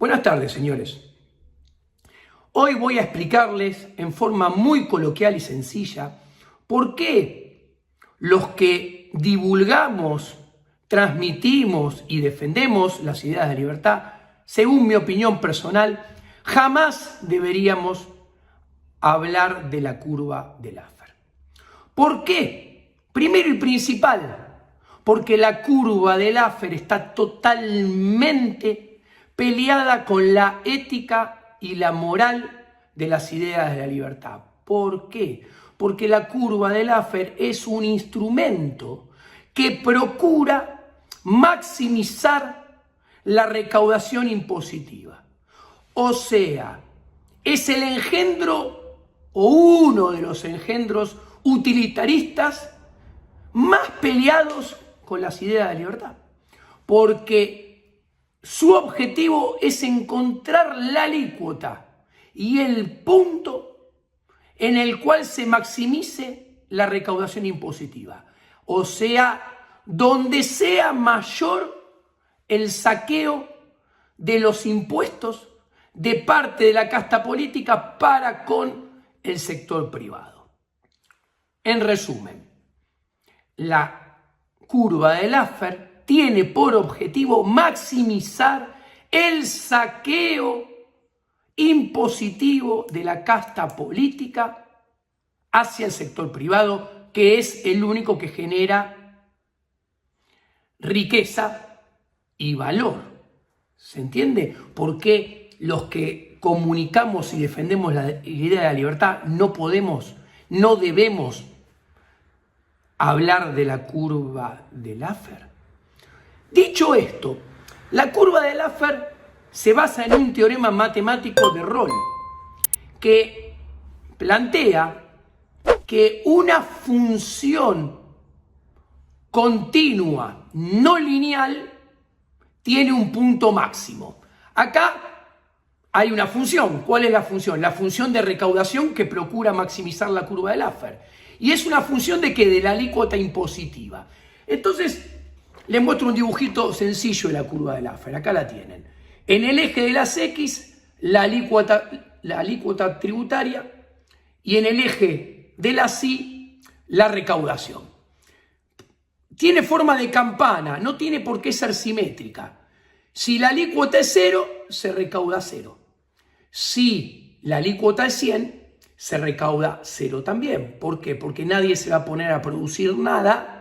Buenas tardes, señores. Hoy voy a explicarles en forma muy coloquial y sencilla por qué los que divulgamos, transmitimos y defendemos las ideas de libertad, según mi opinión personal, jamás deberíamos hablar de la curva de Laffer. ¿Por qué? Primero y principal, porque la curva de Laffer está totalmente peleada con la ética y la moral de las ideas de la libertad. ¿Por qué? Porque la curva de Laffer es un instrumento que procura maximizar la recaudación impositiva. O sea, es el engendro o uno de los engendros utilitaristas más peleados con las ideas de libertad. Porque su objetivo es encontrar la alícuota y el punto en el cual se maximice la recaudación impositiva. O sea, donde sea mayor el saqueo de los impuestos de parte de la casta política para con el sector privado. En resumen, la curva de Laffer tiene por objetivo maximizar el saqueo impositivo de la casta política hacia el sector privado, que es el único que genera riqueza y valor. ¿Se entiende? Porque los que comunicamos y defendemos la idea de la libertad no debemos hablar de la curva de Laffer. Dicho esto, la curva de Laffer se basa en un teorema matemático de Rolle que plantea que una función continua no lineal tiene un punto máximo. Acá hay una función. ¿Cuál es la función? La función de recaudación que procura maximizar la curva de Laffer. Y es una función de ¿qué? De la alícuota impositiva. Entonces, les muestro un dibujito sencillo de la curva de Laffer. Acá la tienen. En el eje de las X, la alícuota tributaria, y en el eje de las Y, la recaudación. Tiene forma de campana, no tiene por qué ser simétrica. Si la alícuota es 0, se recauda 0. Si la alícuota es 100, se recauda 0 también. ¿Por qué? Porque nadie se va a poner a producir nada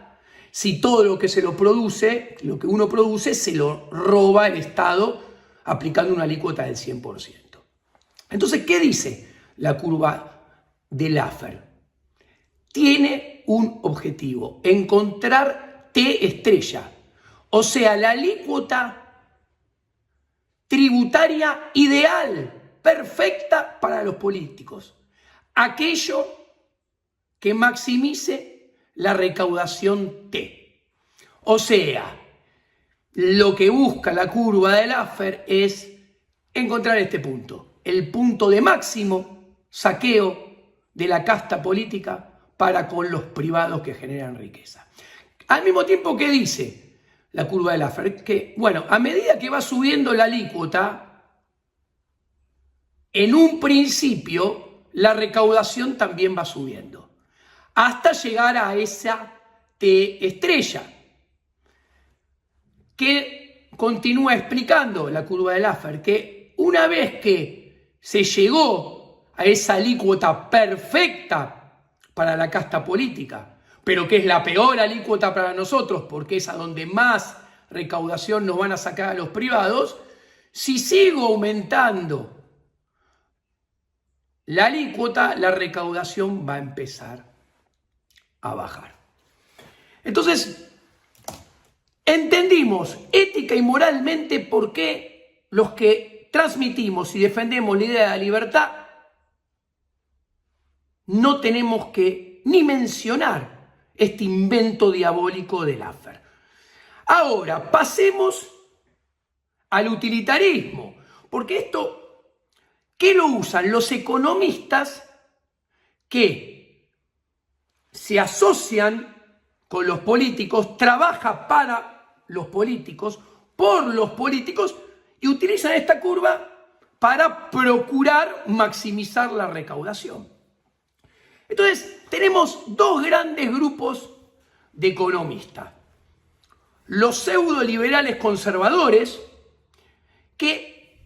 si todo lo que uno produce, se lo roba el Estado aplicando una alícuota del 100%. Entonces, ¿qué dice la curva de Laffer? Tiene un objetivo, encontrar T estrella, o sea, la alícuota tributaria ideal, perfecta para los políticos. Aquello que maximice la recaudación T. O sea, lo que busca la curva de Laffer es encontrar este punto, el punto de máximo saqueo de la casta política para con los privados que generan riqueza. Al mismo tiempo, ¿qué dice la curva de Laffer? Que, bueno, a medida que va subiendo la alícuota, en un principio la recaudación también va subiendo, hasta llegar a esa T estrella, que continúa explicando la curva de Laffer, que una vez que se llegó a esa alícuota perfecta para la casta política, pero que es la peor alícuota para nosotros, porque es a donde más recaudación nos van a sacar a los privados, si sigo aumentando la alícuota, la recaudación va a empezar a bajar. Entonces, entendimos ética y moralmente por qué los que transmitimos y defendemos la idea de la libertad no tenemos que ni mencionar este invento diabólico de Laffer. Ahora, pasemos al utilitarismo, porque esto, ¿qué lo usan? Los economistas que se asocian con los políticos, trabaja para los políticos, por los políticos y utilizan esta curva para procurar maximizar la recaudación. Entonces, tenemos dos grandes grupos de economistas. Los pseudoliberales conservadores, ¿qué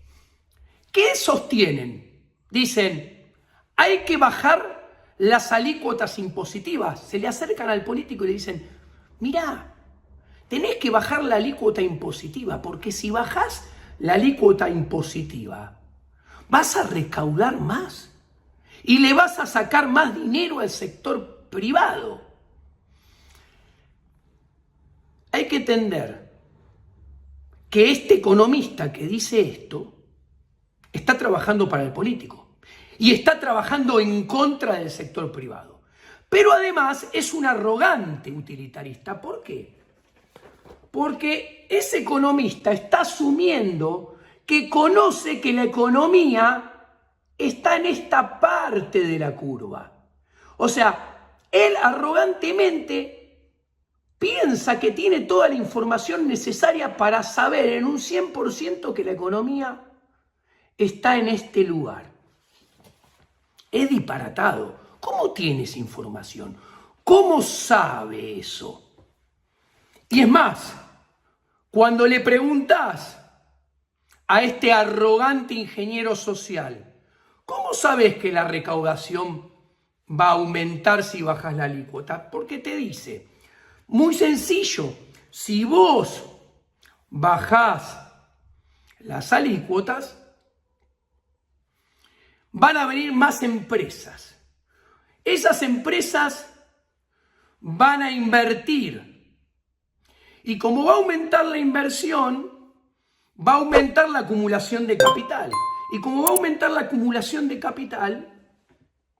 sostienen? Dicen, hay que bajar las alícuotas impositivas. Se le acercan al político y le dicen, mirá, tenés que bajar la alícuota impositiva, porque si bajás la alícuota impositiva, vas a recaudar más y le vas a sacar más dinero al sector privado. Hay que entender que este economista que dice esto está trabajando para el político y está trabajando en contra del sector privado. Pero además es un arrogante utilitarista. ¿Por qué? Porque ese economista está asumiendo que conoce que la economía está en esta parte de la curva. O sea, él arrogantemente piensa que tiene toda la información necesaria para saber en un 100% que la economía está en este lugar. Es disparatado. ¿Cómo tiene esa información? ¿Cómo sabe eso? Y es más, cuando le preguntás a este arrogante ingeniero social, ¿cómo sabes que la recaudación va a aumentar si bajas la alícuota? Porque te dice, muy sencillo, si vos bajás las alícuotas, van a venir más empresas. Esas empresas van a invertir. Y como va a aumentar la inversión, va a aumentar la acumulación de capital. Y como va a aumentar la acumulación de capital,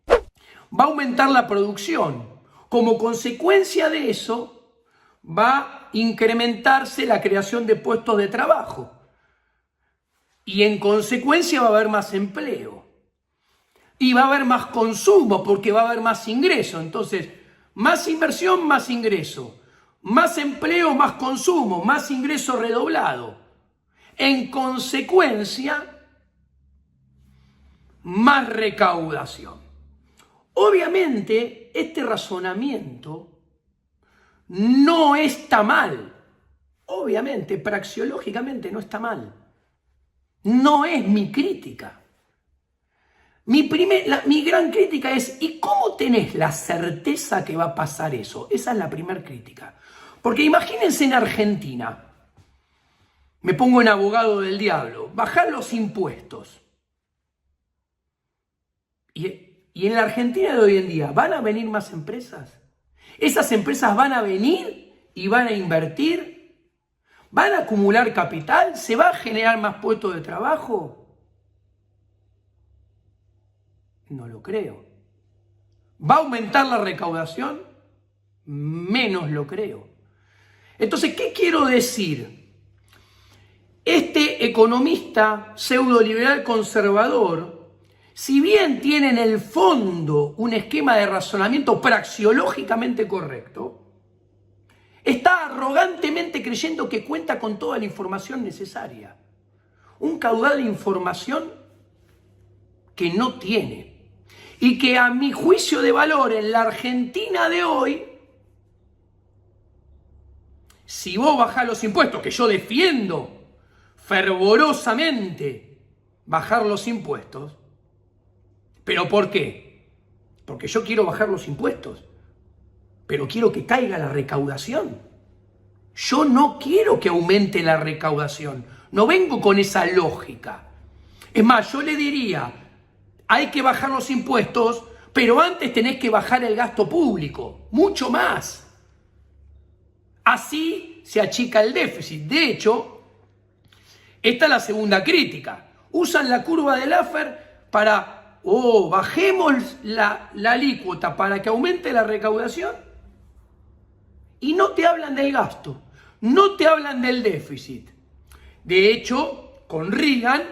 va a aumentar la producción. Como consecuencia de eso, va a incrementarse la creación de puestos de trabajo. Y en consecuencia va a haber más empleo. Y va a haber más consumo porque va a haber más ingreso. Entonces, más inversión, más ingreso. Más empleo, más consumo, más ingreso redoblado. En consecuencia, más recaudación. Obviamente, este razonamiento no está mal. Obviamente, praxeológicamente no está mal. No es mi crítica. Mi gran crítica es, ¿y cómo tenés la certeza que va a pasar eso? Esa es la primera crítica. Porque imagínense en Argentina, me pongo en abogado del diablo, bajar los impuestos. Y en la Argentina de hoy en día, ¿van a venir más empresas? ¿Esas empresas van a venir y van a invertir? ¿Van a acumular capital? ¿Se va a generar más puestos de trabajo? No lo creo. ¿Va a aumentar la recaudación? Menos lo creo. Entonces, ¿qué quiero decir? Este economista pseudoliberal conservador, si bien tiene en el fondo un esquema de razonamiento praxeológicamente correcto, está arrogantemente creyendo que cuenta con toda la información necesaria. Un caudal de información que no tiene. Y que a mi juicio de valor en la Argentina de hoy, si vos bajás los impuestos, que yo defiendo fervorosamente bajar los impuestos, ¿pero por qué? Porque yo quiero bajar los impuestos, pero quiero que caiga la recaudación. Yo no quiero que aumente la recaudación, no vengo con esa lógica. Es más, yo le diría, hay que bajar los impuestos, pero antes tenés que bajar el gasto público, mucho más. Así se achica el déficit. De hecho, esta es la segunda crítica. Usan la curva de Laffer para, bajemos la alícuota para que aumente la recaudación. Y no te hablan del gasto, no te hablan del déficit. De hecho, con Reagan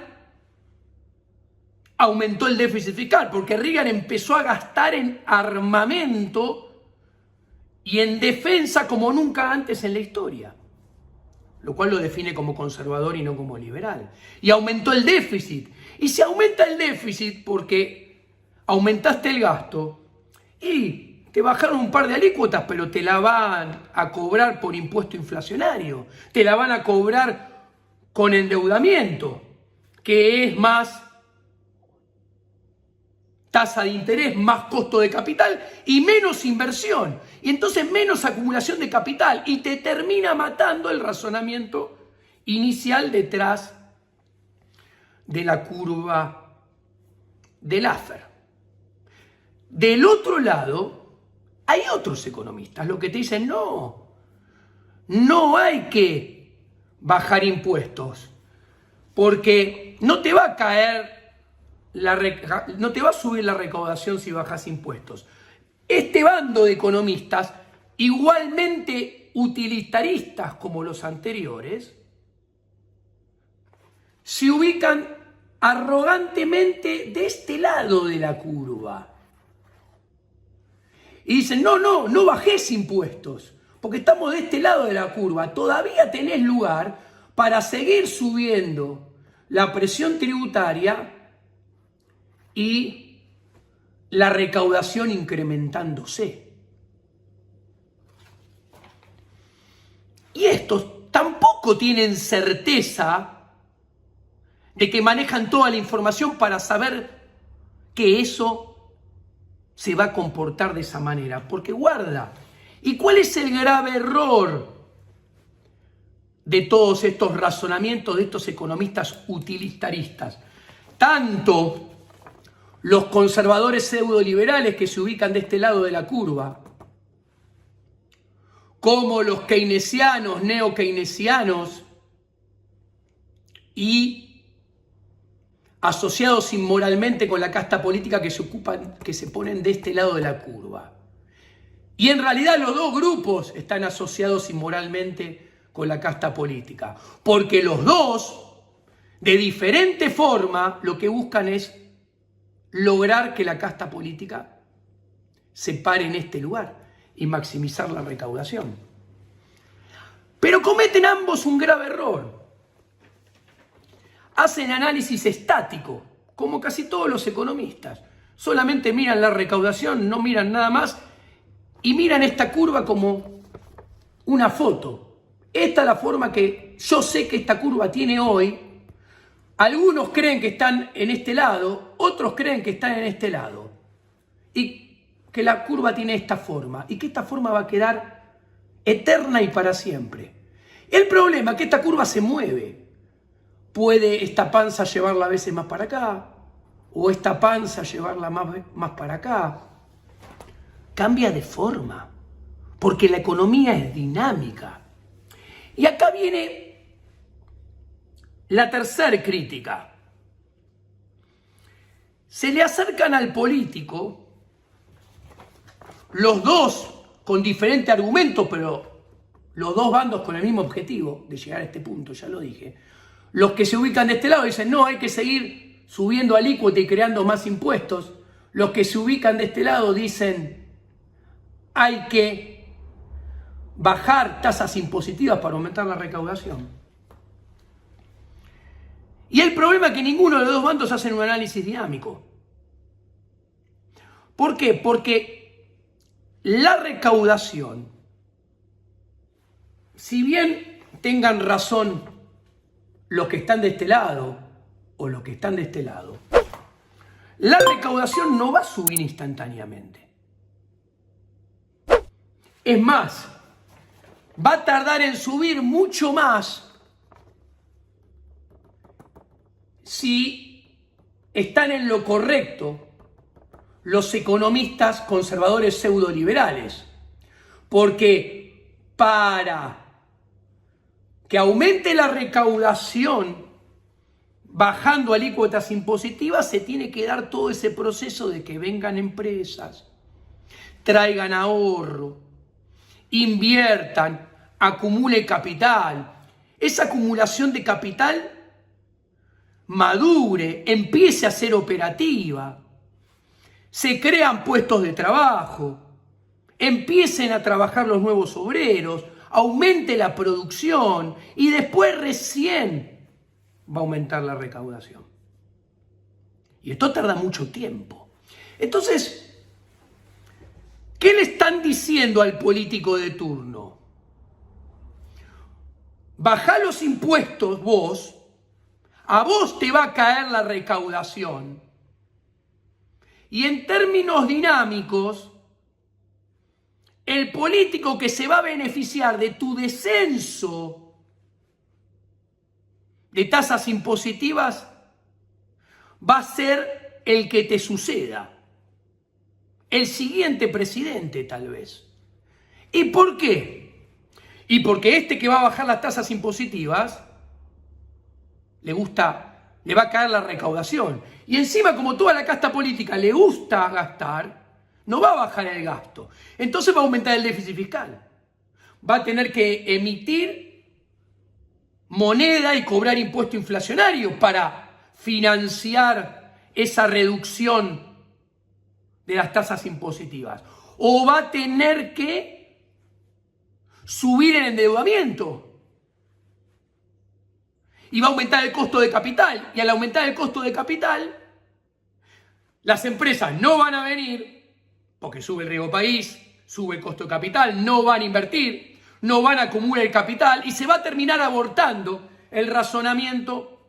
aumentó el déficit fiscal, porque Reagan empezó a gastar en armamento y en defensa como nunca antes en la historia. lo cual lo define como conservador y no como liberal. Y aumentó el déficit. Y se aumenta el déficit porque aumentaste el gasto y te bajaron un par de alícuotas, pero te la van a cobrar por impuesto inflacionario. Te la van a cobrar con endeudamiento, que es más tasa de interés, más costo de capital y menos inversión. Y entonces menos acumulación de capital. Y te termina matando el razonamiento inicial detrás de la curva de Laffer. Del otro lado, hay otros economistas, los que te dicen, no hay que bajar impuestos, porque no te va a caer no te va a subir la recaudación si bajas impuestos. Este bando de economistas, igualmente utilitaristas como los anteriores, se ubican arrogantemente de este lado de la curva. Y dicen, no bajes impuestos, porque estamos de este lado de la curva. Todavía tenés lugar para seguir subiendo la presión tributaria y la recaudación incrementándose. Y estos tampoco tienen certeza de que manejan toda la información para saber que eso se va a comportar de esa manera. Porque guarda, ¿y cuál es el grave error de todos estos razonamientos de estos economistas utilitaristas? Tanto los conservadores pseudoliberales que se ubican de este lado de la curva, como los keynesianos, neo-keynesianos y asociados inmoralmente con la casta política que se ponen de este lado de la curva. Y en realidad los dos grupos están asociados inmoralmente con la casta política, porque los dos, de diferente forma, lo que buscan es lograr que la casta política se pare en este lugar y maximizar la recaudación. Pero cometen ambos un grave error. Hacen análisis estático, como casi todos los economistas. Solamente miran la recaudación, no miran nada más, y miran esta curva como una foto. Esta es la forma que yo sé que esta curva tiene hoy. Algunos creen que están en este lado, otros creen que están en este lado. Y que la curva tiene esta forma, y que esta forma va a quedar eterna y para siempre. El problema es que esta curva se mueve. Puede esta panza llevarla a veces más para acá, o esta panza llevarla más para acá. Cambia de forma, porque la economía es dinámica. Y acá viene la tercera crítica. Se le acercan al político, los dos con diferente argumento, pero los dos bandos con el mismo objetivo de llegar a este punto, ya lo dije. Los que se ubican de este lado dicen, no, hay que seguir subiendo alícuota y creando más impuestos. Los que se ubican de este lado dicen, hay que bajar tasas impositivas para aumentar la recaudación. Y el problema es que ninguno de los dos bandos hacen un análisis dinámico. ¿Por qué? Porque la recaudación, si bien tengan razón los que están de este lado o los que están de este lado, la recaudación no va a subir instantáneamente. Es más, va a tardar en subir mucho más si están en lo correcto los economistas conservadores pseudoliberales. Porque para que aumente la recaudación bajando alícuotas impositivas se tiene que dar todo ese proceso de que vengan empresas, traigan ahorro, inviertan, acumulen capital. Esa acumulación de capital madure, empiece a ser operativa, se crean puestos de trabajo, empiecen a trabajar los nuevos obreros, aumente la producción y después recién va a aumentar la recaudación. Y esto tarda mucho tiempo. Entonces, ¿qué le están diciendo al político de turno? Bajá los impuestos vos, a vos te va a caer la recaudación. Y en términos dinámicos, el político que se va a beneficiar de tu descenso de tasas impositivas va a ser el que te suceda, el siguiente presidente tal vez. ¿Y por qué? Y porque este que va a bajar las tasas impositivas le va a caer la recaudación. Y encima, como toda la casta política le gusta gastar, no va a bajar el gasto. Entonces va a aumentar el déficit fiscal. Va a tener que emitir moneda y cobrar impuesto inflacionario para financiar esa reducción de las tasas impositivas. O va a tener que subir el endeudamiento. Y va a aumentar el costo de capital. Y al aumentar el costo de capital, las empresas no van a venir, porque sube el riesgo país, sube el costo de capital, no van a invertir, no van a acumular el capital y se va a terminar abortando el razonamiento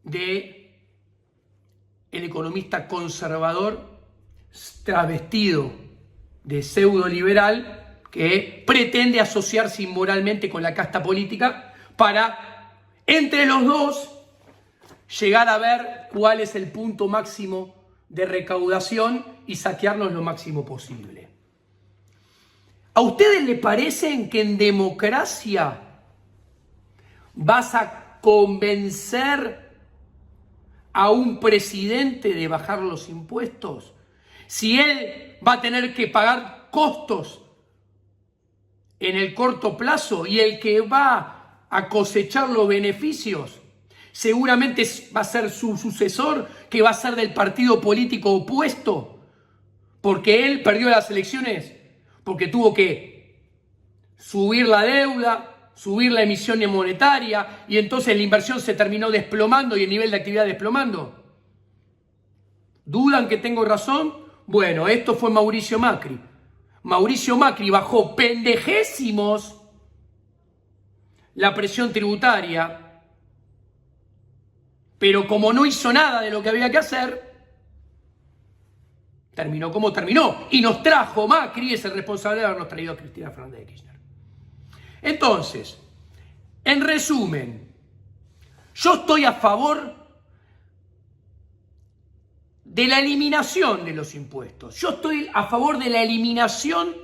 de el economista conservador travestido de pseudo liberal que pretende asociarse inmoralmente con la casta política para, entre los dos, llegar a ver cuál es el punto máximo de recaudación y saquearnos lo máximo posible. ¿A ustedes les parece que en democracia vas a convencer a un presidente de bajar los impuestos si él va a tener que pagar costos en el corto plazo y el que va a cosechar los beneficios seguramente va a ser su sucesor, que va a ser del partido político opuesto, porque él perdió las elecciones, porque tuvo que subir la deuda, subir la emisión monetaria, y entonces la inversión se terminó desplomando y el nivel de actividad desplomando? ¿Dudan que tengo razón? Bueno, esto fue Mauricio Macri. Mauricio Macri bajó pendejésimos la presión tributaria, pero como no hizo nada de lo que había que hacer, terminó como terminó. Y nos trajo, Macri es el responsable de habernos traído a Cristina Fernández de Kirchner. Entonces, en resumen, yo estoy a favor de la eliminación de los impuestos. Yo estoy a favor de la eliminación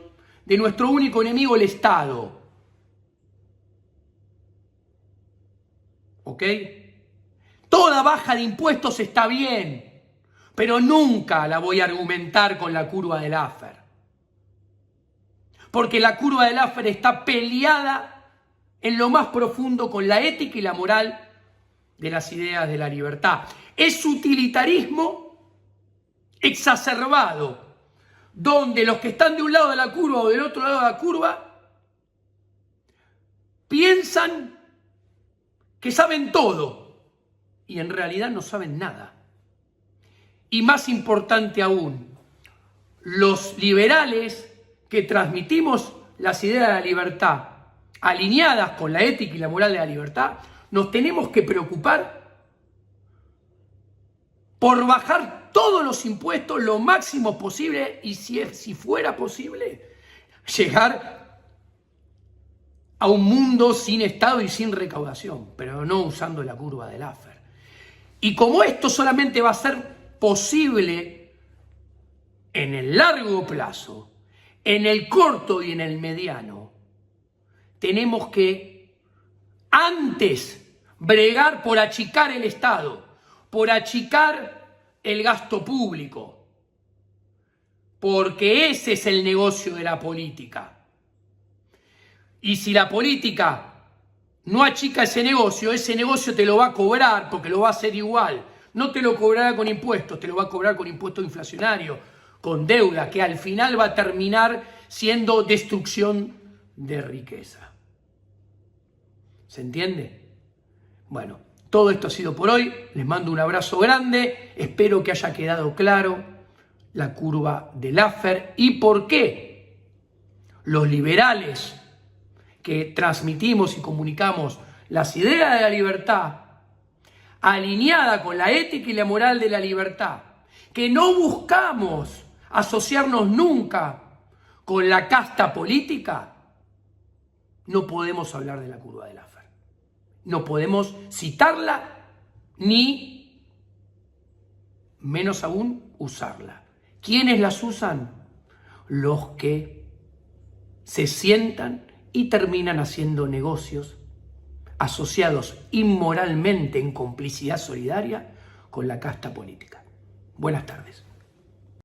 de nuestro único enemigo, el Estado. ¿Ok? Toda baja de impuestos está bien, pero nunca la voy a argumentar con la curva de Laffer. Porque la curva de Laffer está peleada en lo más profundo con la ética y la moral de las ideas de la libertad. Es utilitarismo exacerbado, donde los que están de un lado de la curva o del otro lado de la curva piensan que saben todo y en realidad no saben nada. Y más importante aún, los liberales que transmitimos las ideas de la libertad alineadas con la ética y la moral de la libertad, nos tenemos que preocupar por bajar todos los impuestos lo máximo posible y si fuera posible, llegar a un mundo sin Estado y sin recaudación, pero no usando la curva de Laffer. Y como esto solamente va a ser posible en el largo plazo, en el corto y en el mediano, tenemos que antes bregar por achicar el Estado, por achicar el gasto público, porque ese es el negocio de la política. Y si la política no achica ese negocio te lo va a cobrar porque lo va a hacer igual. No te lo cobrará con impuestos, te lo va a cobrar con impuestos inflacionarios, con deuda, que al final va a terminar siendo destrucción de riqueza. ¿Se entiende? Bueno, todo esto ha sido por hoy. Les mando un abrazo grande. Espero que haya quedado claro la curva de Laffer y por qué los liberales que transmitimos y comunicamos las ideas de la libertad alineada con la ética y la moral de la libertad, que no buscamos asociarnos nunca con la casta política, no podemos hablar de la curva de Laffer. No podemos citarla ni, menos aún, usarla. ¿Quiénes las usan? Los que se sientan y terminan haciendo negocios asociados inmoralmente en complicidad solidaria con la casta política. Buenas tardes.